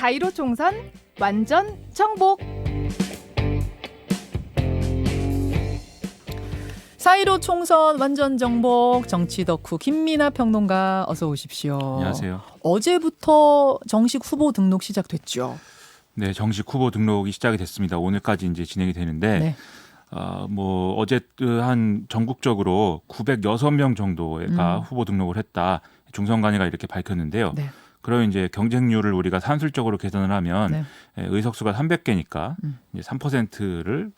4.15 총선 완전 정복. 4.15 총선 완전 정복, 정치 덕후 김민하 평론가 어서 오십시오. 안녕하세요. 어제부터 정식 후보 등록 시작됐죠. 네, 정식 후보 등록이 시작이 됐습니다. 오늘까지 이제 진행이 되는데, 네. 어제 한 전국적으로 906명 정도가 후보 등록을 했다. 중선관위가 이렇게 밝혔는데요. 네. 그럼 이제 경쟁률을 우리가 산술적으로 계산을 하면 네. 의석수가 300개니까 이제 3%를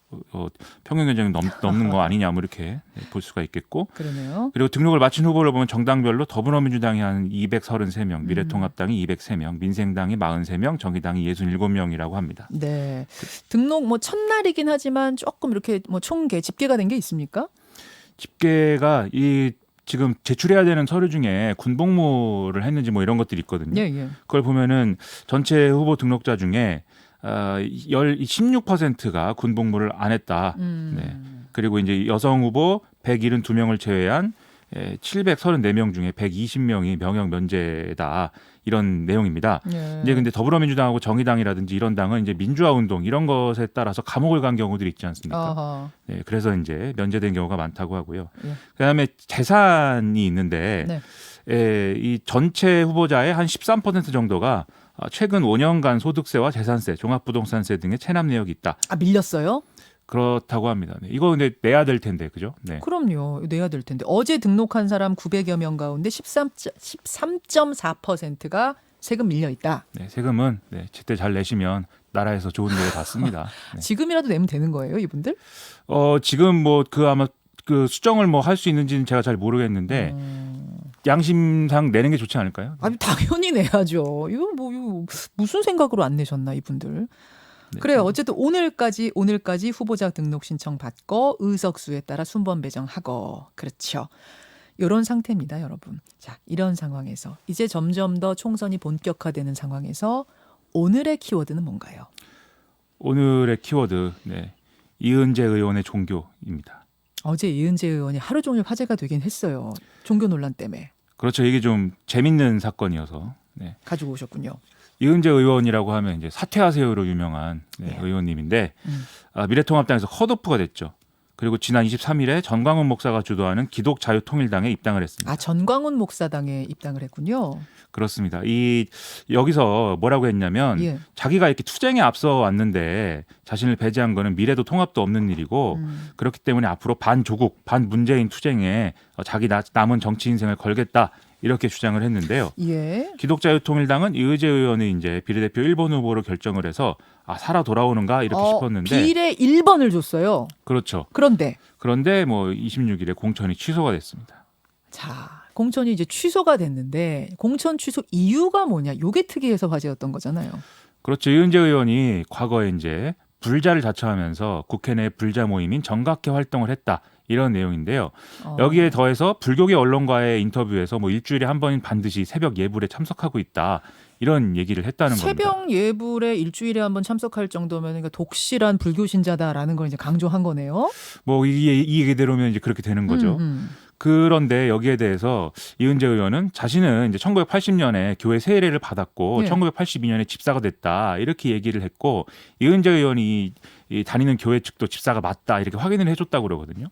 평균 경쟁 넘는 거 아니냐 뭐 이렇게 볼 수가 있겠고. 그러네요. 그리고 등록을 마친 후보를 보면 정당별로 더불어민주당이 한 233명, 미래통합당이 203명, 민생당이 43명, 정의당이 67명이라고 합니다. 네. 등록 뭐 첫날이긴 하지만 조금 이렇게 뭐 총계 집계가 된 게 있습니까? 집계가 지금 제출해야 되는 서류 중에 군복무를 했는지 뭐 이런 것들이 있거든요. 예. 그걸 보면은 전체 후보 등록자 중에 16%가 군복무를 안 했다. 네. 그리고 이제 여성 후보 172명을 제외한 734명 중에 120명이 명예훼손 면제다. 이런 내용입니다. 예. 이제 근데 더불어민주당하고 정의당이라든지 이런 당은 이제 민주화 운동 이런 것에 따라서 감옥을 간 경우들이 있지 않습니까? 아하. 네, 그래서 이제 면제된 경우가 많다고 하고요. 예. 그다음에 재산이 있는데 네. 이 전체 후보자의 한 13% 정도가 최근 5년간 소득세와 재산세, 종합부동산세 등의 체납 내역이 있다. 아, 밀렸어요? 그렇다고 합니다. 네, 이거 근데 내야 될 텐데, 그죠? 네. 그럼요. 내야 될 텐데. 어제 등록한 사람 900여 명 가운데 13.4%가 세금 밀려 있다. 네, 세금은 제때 잘 내시면 나라에서 좋은 데를 받습니다. 네. 지금이라도 내면 되는 거예요, 이분들? 지금 뭐 아마 그 수정을 뭐 할 수 있는지는 제가 잘 모르겠는데 양심상 내는 게 좋지 않을까요? 아니 당연히 내야죠. 이거 무슨 생각으로 안 내셨나 이분들? 네, 그래요. 어쨌든 오늘까지 후보자 등록 신청 받고 의석수에 따라 순번 배정하고 그렇죠. 이런 상태입니다, 여러분. 자, 이런 상황에서 이제 점점 더 총선이 본격화되는 상황에서 오늘의 키워드는 뭔가요? 오늘의 키워드 이은재 의원의 종교입니다. 어제 이은재 의원이 하루 종일 화제가 되긴 했어요. 종교 논란 때문에. 그렇죠. 이게 좀 재밌는 사건이어서 가지고 오셨군요. 이은재 의원이라고 하면 이제 사퇴하세요로 유명한 네. 의원님인데 미래통합당에서 컷오프가 됐죠. 그리고 지난 23일에 전광훈 목사가 주도하는 기독자유통일당에 입당을 했습니다. 아, 전광훈 목사당에 입당을 했군요. 그렇습니다. 여기서 뭐라고 했냐면 예. 자기가 이렇게 투쟁에 앞서 왔는데 자신을 배제한 거는 미래도 통합도 없는 일이고 그렇기 때문에 앞으로 반조국, 반문재인 투쟁에 자기 남은 정치 인생을 걸겠다. 이렇게 주장을 했는데요. 예. 기독자유통일당은 이의재 의원이 이제 비례대표 1번 후보로 결정을 해서 살아 돌아오는가 이렇게 싶었는데 비례 1번을 줬어요. 그렇죠. 그런데 뭐 26일에 공천이 취소가 됐습니다. 자, 공천이 이제 취소가 됐는데 공천 취소 이유가 뭐냐? 요게 특이해서 화제였던 거잖아요. 그렇죠. 이은재 의원이 과거에 이제 불자를 자처하면서 국회 내 불자 모임인 정각회 활동을 했다. 이런 내용인데요. 여기에 더해서 불교계 언론과의 인터뷰에서 뭐 일주일에 한 번인 반드시 새벽 예불에 참석하고 있다. 이런 얘기를 했다는 겁니다. 새벽 예불에 일주일에 한 번 참석할 정도면 그러니까 독실한 불교 신자다라는 걸 이제 강조한 거네요. 뭐 이 얘기대로면 이제 그렇게 되는 거죠. 그런데 여기에 대해서 이은재 의원은 자신은 이제 1980년에 교회 세례를 받았고 1982년에 집사가 됐다 이렇게 얘기를 했고 이은재 의원이 다니는 교회 측도 집사가 맞다 이렇게 확인을 해줬다고 그러거든요.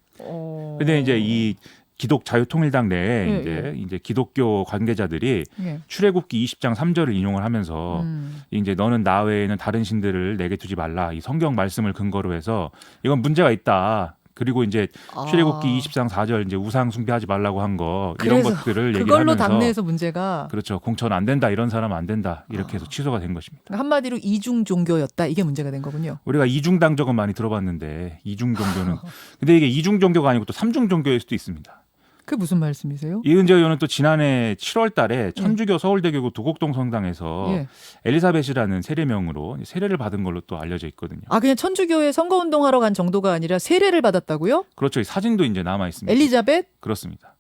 근데 이제 이 기독자유통일당 내에 이제 기독교 관계자들이 출애굽기 20장 3절을 인용을 하면서 이제 너는 나 외에는 다른 신들을 내게 두지 말라 이 성경 말씀을 근거로 해서 이건 문제가 있다. 그리고 이제 출애굽기 20장 4절 이제 우상 숭배하지 말라고 한 거 이런 것들을 얘기를 그걸로 하면서 당내에서 문제가 그렇죠. 공천 안 된다 이런 사람 안 된다 이렇게 해서 취소가 된 것입니다. 한마디로 이중 종교였다 이게 문제가 된 거군요. 우리가 이중당 적은 많이 들어봤는데 이중 종교는 근데 이게 이중 종교가 아니고 또 삼중 종교일 수도 있습니다. 그게 무슨 말씀이세요? 이은재 의원은 또 지난해 7월 달에 천주교 서울대교구 도곡동 성당에서 엘리사벳이라는 세례명으로 세례를 받은 걸로 또 알려져 있거든요. 아, 그냥 천주교에 선거운동하러 간 정도가 아니라 세례를 받았다고요? 그렇죠. 이 사진도 이제 남아 있습니다. 엘리자벳? 그렇습니다.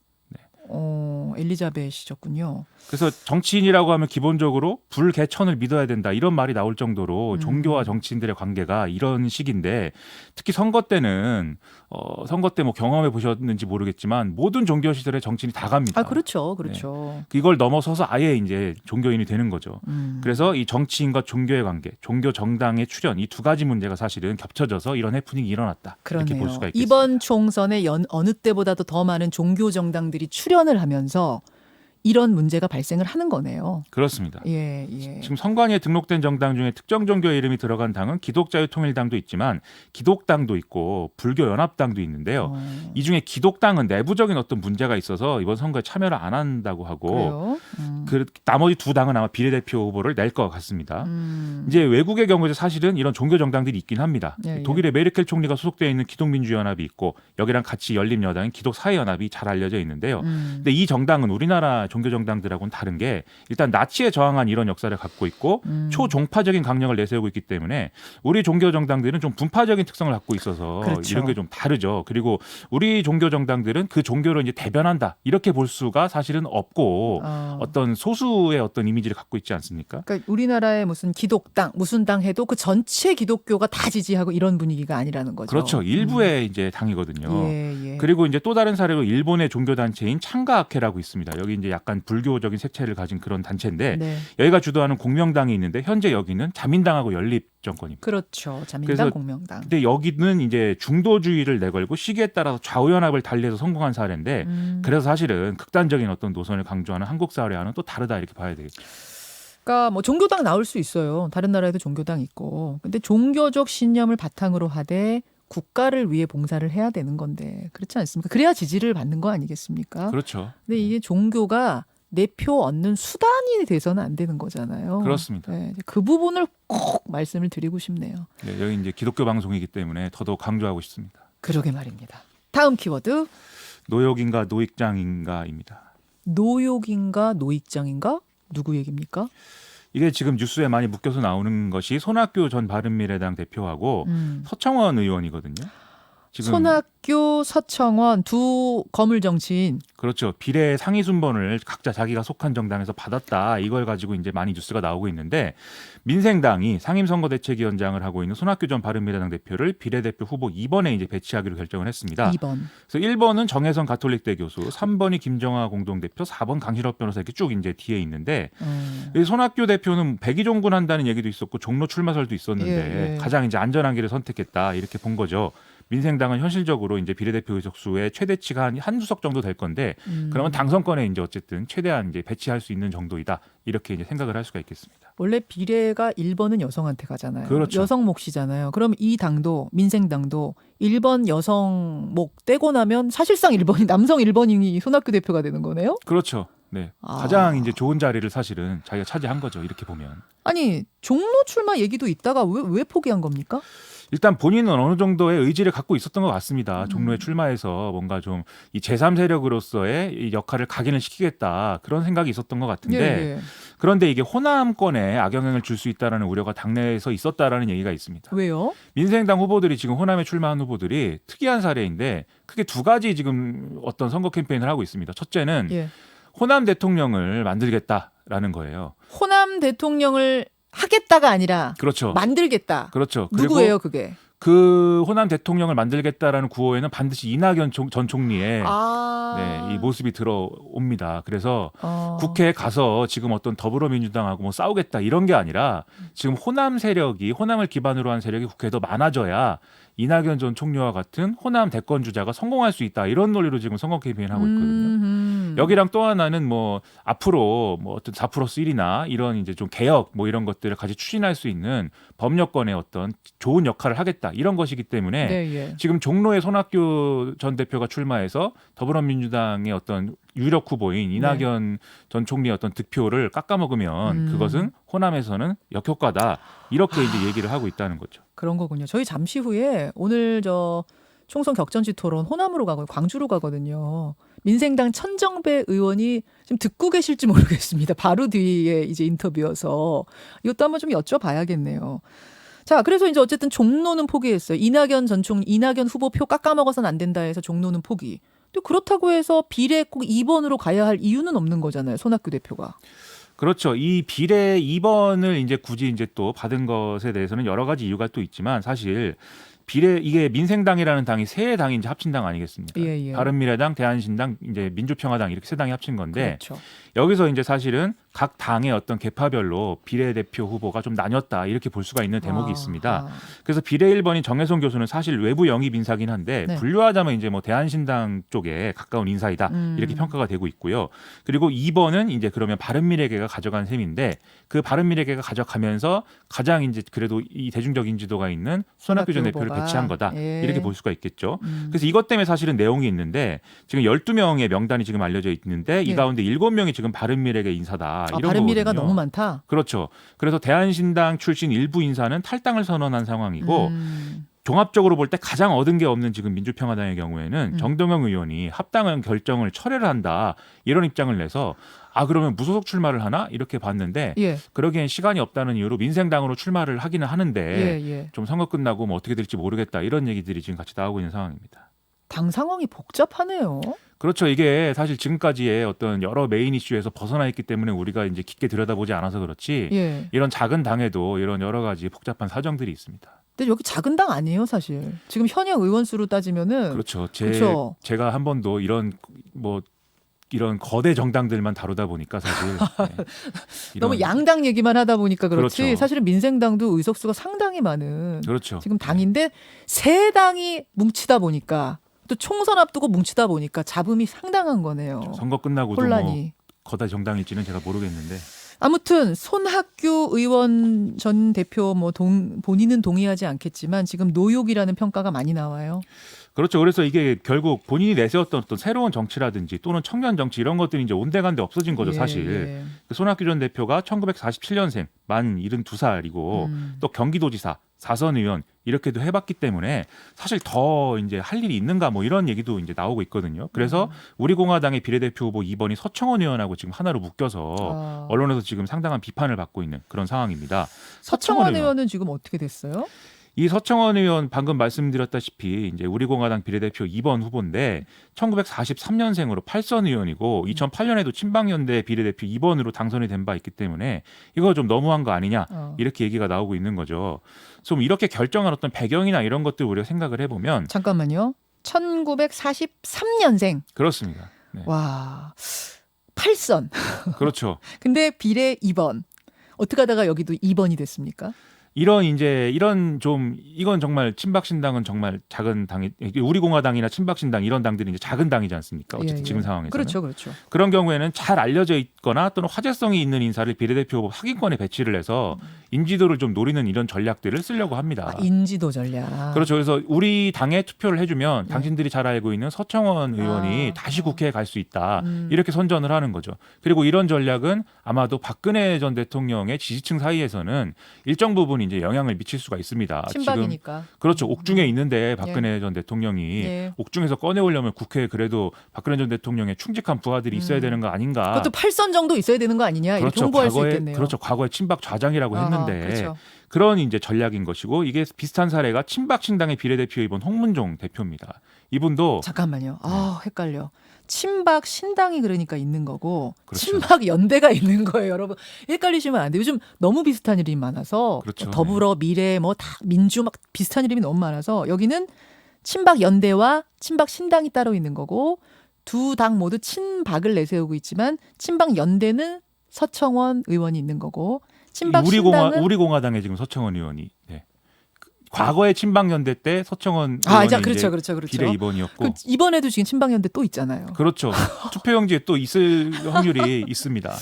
엘리자벳이셨군요. 그래서 정치인이라고 하면 기본적으로 불개천을 믿어야 된다 이런 말이 나올 정도로 종교와 정치인들의 관계가 이런 식인데 특히 선거 때는 선거 때 뭐 경험해 보셨는지 모르겠지만 모든 종교 시설에 정치인이 다 갑니다. 아, 그렇죠. 그렇죠. 네. 이걸 넘어서서 아예 이제 종교인이 되는 거죠. 그래서 이 정치인과 종교의 관계, 종교 정당의 출현 이 두 가지 문제가 사실은 겹쳐져서 이런 해프닝이 일어났다. 그러네요. 이렇게 볼 수가 있겠습니다. 이번 총선에 어느 때보다도 더 많은 종교 정당들이 출연을 하면서 이런 문제가 발생을 하는 거네요. 그렇습니다. 예, 예. 지금 선관위에 등록된 정당 중에 특정 종교의 이름이 들어간 당은 기독자유통일당도 있지만 기독당도 있고 불교연합당도 있는데요. 이 중에 기독당은 내부적인 어떤 문제가 있어서 이번 선거에 참여를 안 한다고 하고 나머지 두 당은 아마 비례대표 후보를 낼 것 같습니다. 이제 외국의 경우에 사실은 이런 종교 정당들이 있긴 합니다. 예, 예. 독일의 메르켈 총리가 소속되어 있는 기독민주연합이 있고 여기랑 같이 열린여당인 기독사회연합이 잘 알려져 있는데요. 근데 이 정당은 우리나라 종교 정당들하고는 다른 게 일단 나치에 저항한 이런 역사를 갖고 있고 초종파적인 강령을 내세우고 있기 때문에 우리 종교 정당들은 좀 분파적인 특성을 갖고 있어서 그렇죠. 이런 게 좀 다르죠. 그리고 우리 종교 정당들은 그 종교를 이제 대변한다 이렇게 볼 수가 사실은 없고 어떤 소수의 어떤 이미지를 갖고 있지 않습니까? 그러니까 우리나라의 무슨 기독당, 무슨 당 해도 그 전체 기독교가 다 지지하고 이런 분위기가 아니라는 거죠. 그렇죠. 일부의 이제 당이거든요. 예, 예. 그리고 이제 또 다른 사례로 일본의 종교 단체인 창가학회라고 있습니다. 여기 이제 약간 불교적인 색채를 가진 그런 단체인데 네. 여기가 주도하는 공명당이 있는데 현재 여기는 자민당하고 연립 정권입니다. 그렇죠. 자민당, 그래서 공명당. 근데 여기는 이제 중도주의를 내걸고 시기에 따라서 좌우연합을 달리해서 성공한 사례인데 그래서 사실은 극단적인 어떤 노선을 강조하는 한국 사례와는 또 다르다 이렇게 봐야 되겠죠. 그러니까 뭐 종교당 나올 수 있어요. 다른 나라에도 종교당 있고. 근데 종교적 신념을 바탕으로 하되 국가를 위해 봉사를 해야 되는 건데 그렇지 않습니까? 그래야 지지를 받는 거 아니겠습니까? 그렇죠. 근데 이게 종교가 내 표 얻는 수단이 돼서는 안 되는 거잖아요. 그렇습니다. 네, 그 부분을 꼭 말씀을 드리고 싶네요. 네, 여기 이제 기독교 방송이기 때문에 더더욱 강조하고 싶습니다. 그러게 말입니다. 다음 키워드 노역인가 노익장인가입니다. 노욕인가 노익장인가? 누구 얘기입니까? 이게 지금 뉴스에 많이 묶여서 나오는 것이 손학규 전 바른미래당 대표하고 서청원 의원이거든요. 지금 손학규, 서청원 두 거물 정치인. 그렇죠. 비례 상위 순번을 각자 자기가 속한 정당에서 받았다. 이걸 가지고 이제 많이 뉴스가 나오고 있는데 민생당이 상임선거대책위원장을 하고 있는 손학규 전 바른미래당 대표를 비례대표 후보 2번에 이제 배치하기로 결정을 했습니다. 2번. 그래서 1번은 정혜선 가톨릭대 교수, 3번이 김정아 공동대표, 4번 강신업 변호사 이렇게 쭉 이제 뒤에 있는데 이 손학규 대표는 백의종군 한다는 얘기도 있었고 종로 출마설도 있었는데 예. 가장 이제 안전한 길을 선택했다 이렇게 본 거죠. 민생당은 현실적으로 이제 비례대표 의석수의 최대치가 한 수석 정도 될 건데 그러면 당선권에 이제 어쨌든 최대한 이제 배치할 수 있는 정도이다 이렇게 이제 생각을 할 수가 있겠습니다. 원래 비례가 1번은 여성한테 가잖아요. 그렇죠. 여성 몫이잖아요. 그럼 이 당도 민생당도 1번 여성 몫 떼고 나면 사실상 1번이 남성 1번이 손학규 대표가 되는 거네요. 그렇죠. 네. 가장 이제 좋은 자리를 사실은 자기가 차지한 거죠. 이렇게 보면. 아니 종로 출마 얘기도 있다가 왜 포기한 겁니까? 일단 본인은 어느 정도의 의지를 갖고 있었던 것 같습니다. 종로에 출마해서 뭔가 좀 이 제3세력으로서의 이 역할을 각인을 시키겠다 그런 생각이 있었던 것 같은데 예. 그런데 이게 호남권에 악영향을 줄 수 있다는 우려가 당내에서 있었다라는 얘기가 있습니다. 왜요? 민생당 후보들이 지금 호남에 출마한 후보들이 특이한 사례인데 크게 두 가지 지금 어떤 선거 캠페인을 하고 있습니다. 첫째는 예. 호남 대통령을 만들겠다라는 거예요. 호남 대통령을 하겠다가 아니라 그렇죠. 만들겠다. 그렇죠. 누구예요, 그게? 그 호남 대통령을 만들겠다라는 구호에는 반드시 이낙연 전 총리의 네, 이 모습이 들어옵니다. 그래서 국회에 가서 지금 어떤 더불어민주당하고 뭐 싸우겠다 이런 게 아니라 지금 호남 세력이 호남을 기반으로 한 세력이 국회에 더 많아져야 이낙연 전 총리와 같은 호남 대권 주자가 성공할 수 있다 이런 논리로 지금 선거 캠페인 하고 있거든요. 여기랑 또 하나는 뭐 앞으로 뭐 어떤 4+1이나 이런 이제 좀 개혁 뭐 이런 것들을 같이 추진할 수 있는 법여권의 어떤 좋은 역할을 하겠다 이런 것이기 때문에 네. 지금 종로에 손학규 전 대표가 출마해서 더불어민주당의 어떤 유력 후보인 이낙연 전 총리의 어떤 득표를 깎아먹으면 그것은 호남에서는 역효과다 이렇게 이제 얘기를 하고 있다는 거죠. 그런 거군요. 저희 잠시 후에 오늘 총선 격전지 토론 호남으로 가고 광주로 가거든요. 민생당 천정배 의원이 지금 듣고 계실지 모르겠습니다. 바로 뒤에 이제 인터뷰여서 이것도 한번 좀 여쭤봐야겠네요. 자, 그래서 이제 어쨌든 종로는 포기했어요. 이낙연 후보 표 깎아먹어서는 안 된다 해서 종로는 포기. 또 그렇다고 해서 비례 꼭 2번으로 가야 할 이유는 없는 거잖아요. 손학규 대표가. 그렇죠. 이 비례 2번을 이제 굳이 이제 또 받은 것에 대해서는 여러 가지 이유가 또 있지만 사실 비례 이게 민생당이라는 당이 세 당이 이제 합친 당 아니겠습니까? 예, 예. 바른미래당, 대한신당, 이제 민주평화당 이렇게 세 당이 합친 건데 그렇죠. 여기서 이제 사실은 각 당의 어떤 계파별로 비례대표 후보가 좀 나뉘었다 이렇게 볼 수가 있는 대목이 있습니다. 그래서 비례 1번인 정혜성 교수는 사실 외부 영입 인사긴 한데 네. 분류하자면 이제 뭐 대한신당 쪽에 가까운 인사이다 이렇게 평가가 되고 있고요. 그리고 2번은 이제 그러면 바른미래계가 가져간 셈인데 그 바른미래계가 가져가면서 가장 이제 그래도 이 대중적 인지도가 있는 손학규 전 대표를 후보가. 배치한 거다 예. 이렇게 볼 수가 있겠죠. 그래서 이것 때문에 사실은 내용이 있는데 지금 12명의 명단이 지금 알려져 있는데 이 예. 가운데 7명이 지금 바른미래계 인사다. 이런 바른미래가 거거든요. 너무 많다. 그렇죠. 그래서 대한신당 출신 일부 인사는 탈당을 선언한 상황이고 종합적으로 볼 때 가장 얻은 게 없는 지금 민주평화당의 경우에는 정동영 의원이 합당 결정을 철회를 한다 이런 입장을 내서 아 그러면 무소속 출마를 하나 이렇게 봤는데 예. 그러기엔 시간이 없다는 이유로 민생당으로 출마를 하기는 하는데 예. 좀 선거 끝나고 뭐 어떻게 될지 모르겠다 이런 얘기들이 지금 같이 나오고 있는 상황입니다. 당 상황이 복잡하네요. 그렇죠. 이게 사실 지금까지의 어떤 여러 메인 이슈에서 벗어나 있기 때문에 우리가 이제 깊게 들여다보지 않아서 그렇지 예. 이런 작은 당에도 이런 여러 가지 복잡한 사정들이 있습니다. 근데 여기 작은 당 아니에요, 사실. 지금 현역 의원 수로 따지면은 그렇죠. 그렇죠. 제가 한 번도 이런 뭐 이런 거대 정당들만 다루다 보니까 사실 너무 양당 얘기만 하다 보니까 그렇지. 그렇죠. 사실은 민생당도 의석수가 상당히 많은 그렇죠. 지금 당인데 세 당이 뭉치다 보니까 또 총선 앞두고 뭉치다 보니까 잡음이 상당한 거네요. 선거 끝나고도 뭐 혼란이. 거대 정당일지는 제가 모르겠는데 아무튼 손학규 의원 전 대표 뭐 본인은 동의하지 않겠지만 지금 노욕이라는 평가가 많이 나와요. 그렇죠. 그래서 이게 결국 본인이 내세웠던 어떤 새로운 정치라든지 또는 청년 정치 이런 것들이 이제 온데간데 없어진 거죠, 사실. 예. 그 손학규 전 대표가 1947년생, 만 72살이고 또 경기도지사, 4선 의원 이렇게도 해봤기 때문에 사실 더 이제 할 일이 있는가 뭐 이런 얘기도 이제 나오고 있거든요. 그래서 우리공화당의 비례대표 후보 2번이 서청원 의원하고 지금 하나로 묶여서 언론에서 지금 상당한 비판을 받고 있는 그런 상황입니다. 서청원 의원은 지금 어떻게 됐어요? 이 서청원 의원 방금 말씀드렸다시피 이제 우리공화당 비례대표 2번 후보인데 1943년생으로 8선 의원이고 2008년에도 친박연대 비례대표 2번으로 당선이 된 바 있기 때문에 이거 좀 너무한 거 아니냐 이렇게 얘기가 나오고 있는 거죠. 좀 이렇게 결정한 어떤 배경이나 이런 것들 우리가 생각을 해보면 잠깐만요. 1943년생. 그렇습니다. 네. 와, 8선. 그렇죠. 근데 비례 2번. 어떻게 하다가 여기도 2번이 됐습니까? 이런 좀 이건 정말 친박신당은 정말 작은 당이 우리공화당이나 친박신당 이런 당들이 이제 작은 당이지 않습니까? 어쨌든 지금 상황에서는 그렇죠. 그런 경우에는 잘 알려져 있거나 또는 화제성이 있는 인사를 비례대표 후보 하위권에 배치를 해서 인지도를 좀 노리는 이런 전략들을 쓰려고 합니다. 인지도 전략. 그렇죠. 그래서 우리 당에 투표를 해주면 당신들이 잘 알고 있는 서청원 의원이 다시 국회에 갈 수 있다. 이렇게 선전을 하는 거죠. 그리고 이런 전략은 아마도 박근혜 전 대통령의 지지층 사이에서는 일정 부분 이제 영향을 미칠 수가 있습니다. 친박이니까. 지금 그렇죠. 옥중에 있는데 박근혜 전 대통령이 옥중에서 꺼내오려면 국회에 그래도 박근혜 전 대통령의 충직한 부하들이 있어야 되는 거 아닌가. 그것도 8선 정도 있어야 되는 거 아니냐. 그렇죠. 이렇게 홍보할 수 있겠네요. 그렇죠. 과거에 친박 좌장이라고 했는데 그렇죠. 그런 이제 전략인 것이고 이게 비슷한 사례가 친박신당의 비례대표 이번 홍문종 대표입니다. 이분도 잠깐만요. 헷갈려. 친박 신당이 그러니까 있는 거고 그렇죠. 친박 연대가 있는 거예요, 여러분. 헷갈리시면 안 돼요. 요즘 너무 비슷한 이름이 많아서 그렇죠. 더불어 미래 뭐 다 민주 막 비슷한 이름이 너무 많아서 여기는 친박 연대와 친박 신당이 따로 있는 거고 두 당 모두 친박을 내세우고 있지만 친박 연대는 서청원 의원이 있는 거고 친박 신당은 우리공화당에 지금 서청원 의원이 과거에 친박연대 때 서청원 의원이 그렇죠. 비례 2번이었고 이번에도 지금 친박연대 또 있잖아요. 그렇죠. 투표용지에 또 있을 확률이 있습니다.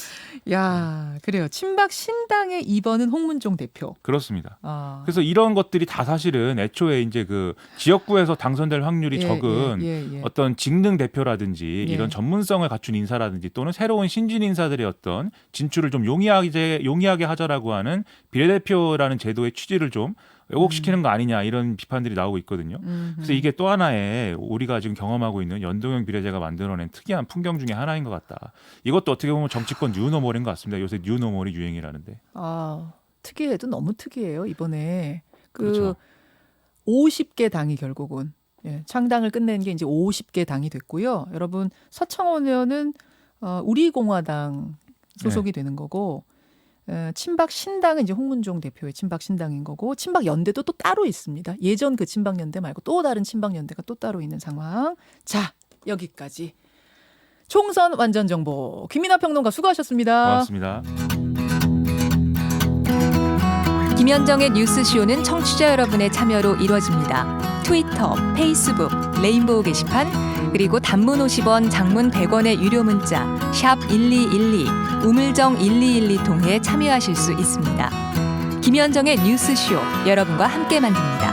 야, 그래요. 친박 신당의 2번은 홍문종 대표. 그렇습니다. 그래서 이런 것들이 다 사실은 애초에 이제 그 지역구에서 당선될 확률이 적은 어떤 직능 대표라든지 이런 전문성을 갖춘 인사라든지 또는 새로운 신진 인사들의 어떤 진출을 좀 용이하게 하자라고 하는 비례대표라는 제도의 취지를 좀 왜곡시키는 거 아니냐 이런 비판들이 나오고 있거든요. 그래서 이게 또 하나의 우리가 지금 경험하고 있는 연동형 비례제가 만들어낸 특이한 풍경 중에 하나인 것 같다. 이것도 어떻게 보면 정치권 뉴노멀인 것 같습니다. 요새 뉴노멀이 유행이라는데. 특이해도 너무 특이해요. 이번에 그렇죠. 50개 당이 결국은 예, 창당을 끝낸 게 이제 50개 당이 됐고요. 여러분 서청원 의원은 우리공화당 소속이 되는 거고 친박 신당은 이제 홍문종 대표의 친박 신당인 거고 친박 연대도 또 따로 있습니다. 예전 그 친박 연대 말고 또 다른 친박 연대가 또 따로 있는 상황. 자, 여기까지 총선 완전 정보 김민하 평론가 수고하셨습니다. 고맙습니다. 김현정의 뉴스쇼는 청취자 여러분의 참여로 이루어집니다. 트위터, 페이스북, 레인보우 게시판, 그리고 단문 50원, 장문 100원의 유료 문자 샵 1212, 우물정 1212 통해 참여하실 수 있습니다. 김현정의 뉴스쇼, 여러분과 함께 만듭니다.